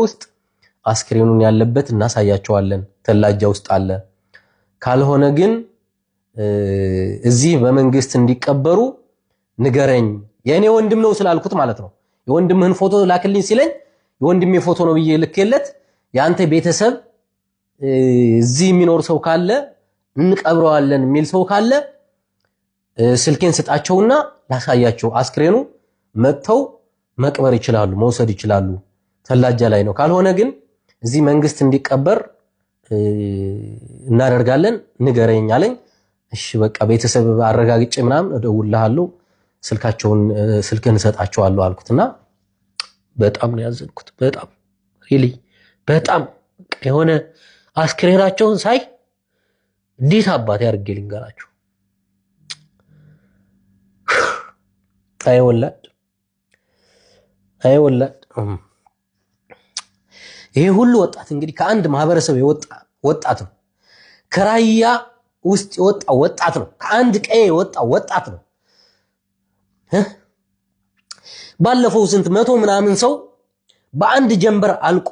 ውስጥ አስክሬኑን ያለበት እናሳያቸዋለን ተላጃ ውስጥ አለ ካልሆነ ግን እዚህ በመንግስት እንዲቀበሩ ንገረኝ የኔ ወንድም ነው ስላልኩት ማለት ነው የወንድምህን ፎቶ ላክልኝ ሲለኝ የወንድሜ ፎቶ ነው ብዬ ልክለት ያንተ ቤተሰብ እዚህ የሚኖር ሰው ካለ እንቀብረዋለን የሚል ሰው ካለ ስልኬን ስጣቸውና ላሳያቸው አስክሬኑ መጥተው መቅበር ይችላሉ መውሰድ ይችላሉ ተላጃ ላይ ነው ካልሆነ ግን እዚህ መንግስት እንዲቀበር እናደርጋለን ንገረኝ አለኝ እሺ በቃ ቤተሰብ አረጋግጬ ምናምን እደውልልሃለሁ ስልክህን ሰጣቸዋለሁ አልኩትና በጣም ነው ያዘንኩት በጣም ሪሊ በጣም የሆነ አስክሬናቸውን ሳይ እንዴት አባቴ አድርጌ ልንገራቸው አይወላድ ይሄ ሁሉ ወጣት እንግዲህ ከአንድ ማህበረሰብ የወጣ ወጣት ነው ከራያ ውስጥ የወጣ ወጣት ነው ከአንድ ቀዬ የወጣ ወጣት ነው ባለፈው ስንት መቶ ምናምን ሰው በአንድ ጀንበር አልቆ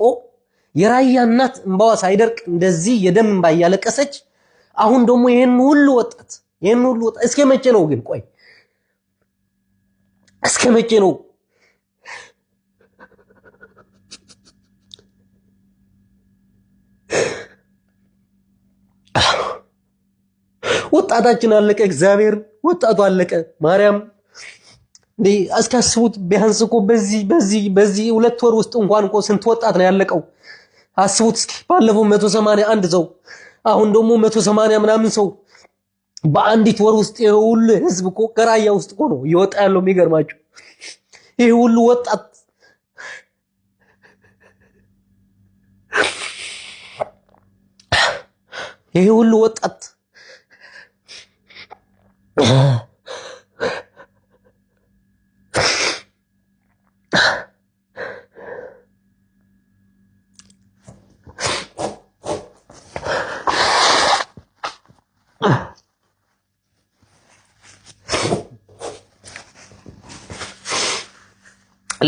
የራያ እናት እንባዋ ሳይደርቅ እንደዚህ የደም እንባ ያለቀሰች አሁን ደግሞ ይሄን ሁሉ ወጣት እስከ መቼ ነው ግን ቆይ እስከ መቼ ነው ወጣታችን አለቀ እግዚአብሔር ወጣቱ አለቀ ማርያም አስካስቡት ቢያንስ እኮ በዚህ ሁለት ወር ውስጥ እንኳን እኮ ስንት ወጣት ነው ያለቀው አስቡት እስኪ ባለፈው 181 ሰው አሁን ደግሞ 180 ምናምን ሰው በአንዲት ወር ውስጥ ሁሉ ህዝብ እኮ ከራያ ውስጥ እኮ ነው ይወጣ ያለው የሚገርማችሁ ይሄ ሁሉ ወጣት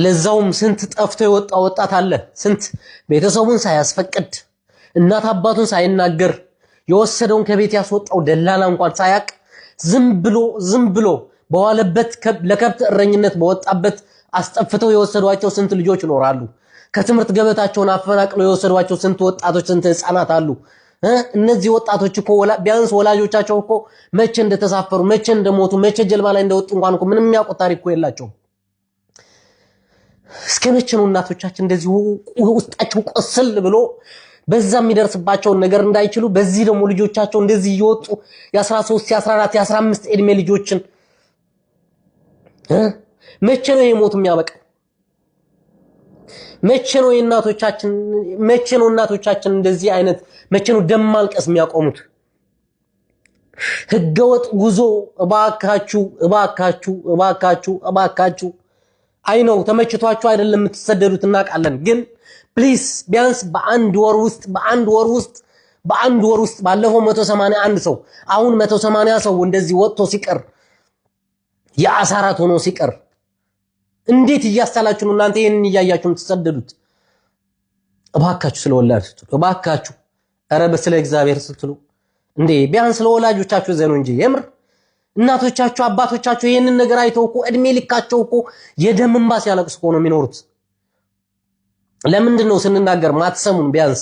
ለዛውም ስንት ጠፍቶ የወጣ ወጣት አለ ስንት ቤተሰቡን ሳያስፈቅድ እናት አባቱን ሳይናገር የወሰደውን ከቤት ያስወጣው ደላላ እንኳን ሳያቅ ዝም ብሎ በዋለበት ለከብት እረኝነት በወጣበት አስጠፍተው የወሰዷቸው ስንት ልጆች ይኖራሉ ከትምርት ገበታቸውን አፈናቅለው የወሰዷቸው ስንት ወጣቶች ስንት ህፃናት አሉ እነዚህ ወጣቶች እኮ ቢያንስ ወላጆቻቸው እኮ መቼ እንደተሳፈሩ መቼ እንደሞቱ መቼ ጀልባ ላይ እንደወጡ እንኳን እኮ ምንም የሚያውቁት ታሪክ እኮ የላቸውም እስከመቼ ነው እናቶቻችን እንደዚህ ውስጣቸው ቆስል ብሎ በዛ የሚደርስባቸው ነገር እንዳይችሉ በዚህ ደግሞ ልጆቻቸው እንደዚህ ይወጡ የ13 የ14 የ15 እድሜ ልጆችን መቼ ነው የሞት የሚያበቃው መቼ ነው እናቶቻችን እንደዚህ አይነት መቼ ነው ደም ማልቀስ የሚያቆሙት ህገወጥ ጉዞ እባካችሁ አይነው ተመችቷችሁ አይደለም የምትሰደዱት እናቃለን ግን ፕሊስ ቢያንስ በአንድ ወር ውስጥ ባለፈው 181 ሰው አሁን 180 ሰው እንደዚህ ወጥቶ ሲቀር የአሳራት ሆኖ ሲቀር እንዴት እያስተላችሁ ነው እናንተ ይሄንን እያያችሁ የምትሰደዱት እባካችሁ ስለወላድ ስትሉ እባካችሁ ኧረ በስለ እግዚአብሔር ስትሉ እንዴ ቢያንስ ለወላጆቻችሁ ዘኑ እንጂ የምር እናቶቻችሁ አባቶቻችሁ ይሄንን ነገር አይተው እኮ እድሜ ልካቸው እኮ የደም እንባ ሲያለቅሱ እኮ ነው የሚኖሩት ለምንድን ነው ስንናገር ማትሰሙን ቢያንስ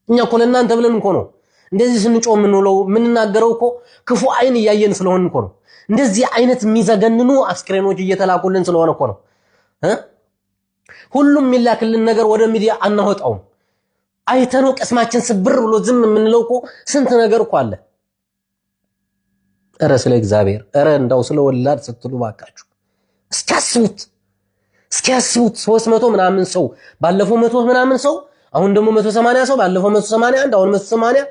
እኛ እኮ ለእናንተ ብለን እኮ ነው እንደዚህ ስንጮህ ምንናገረው እኮ ክፉ አይን እያየን ስለሆነ እኮ ነው እንደዚህ አይነት የሚዘገንኑ አስክሬኖች እየተላኩልን ስለሆነ እኮ ነው ሁሉም የሚላክልን ነገር ወደ ሚዲያ አናወጣውም አይተነው ቀስማችን ስብር ብሎ ዝም የምንለው እኮ ስንት ነገር እኮ አለ ኧረ ስለ እግዚአብሔር ኧረ እንዳው ስለ ወላድ ስትሉ ባካችሁ እስኪያስቡት 300 ምናምን ሰው ባለፈው 100 ምናምን ሰው አሁን ደግሞ 180 ሰው ባለፈው 181 አሁን 180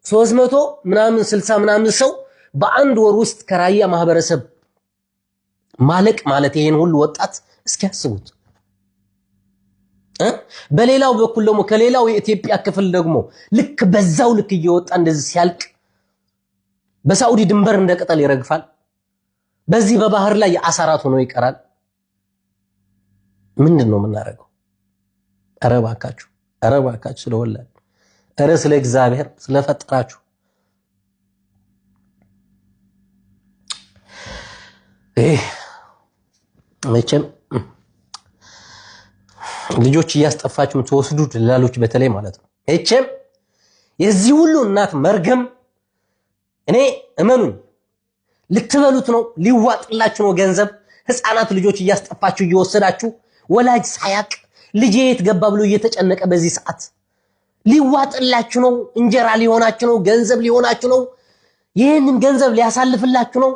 300 ምናምን 60 ምናምን ሰው በአንድ ወር ውስጥ ከራያ ማህበረሰብ ማለቅ ማለት ይሄን ሁሉ ወጣት እስኪያስቡት በሌላው በኩል ደግሞ ከሌላው የኢትዮጵያ ክፍል ደግሞ ልክ በዛው ልክ እየወጣ እንደዚህ ሲያልቅ በሳዑዲ ድንበር እንደቀጠል ይረግፋል በዚህ በባህር ላይ የአሳራት ሆኖ ይቀራል ምንድነው የምናደርገው? ኧረ እባካችሁ ስለወላድ ኧረ ስለ እግዚአብሔር ስለፈጠራችሁ መቼም ልጆች እያስጠፋችሁ የምትወስዱ ደላሎች በተለይ ማለት ነው። መቼም የዚህ ሁሉ እናት መርገም እኔ እመኑኝ ልትበሉት ነው፣ ሊዋጥላችሁ ነው ገንዘብ። ህፃናት ልጆች እያስጠፋችሁ እየወሰዳችሁ ወላጅ ሳያቅ ልጄ የት ገባ ብሎ እየተጨነቀ በዚህ ሰዓት ሊዋጥላችሁ ነው፣ እንጀራ ሊሆናችሁ ነው፣ ገንዘብ ሊሆናችሁ ነው፣ ይህንን ገንዘብ ሊያሳልፍላችሁ ነው።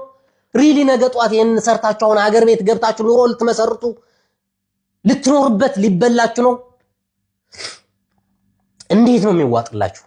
ሪሊ ነገ ጧት ይህንን ሰርታችሁ አሁን ሀገር ቤት ገብታችሁ ኑሮ ልትመሰርቱ ልትኖርበት ሊበላችሁ ነው። እንዴት ነው የሚዋጥላችሁ?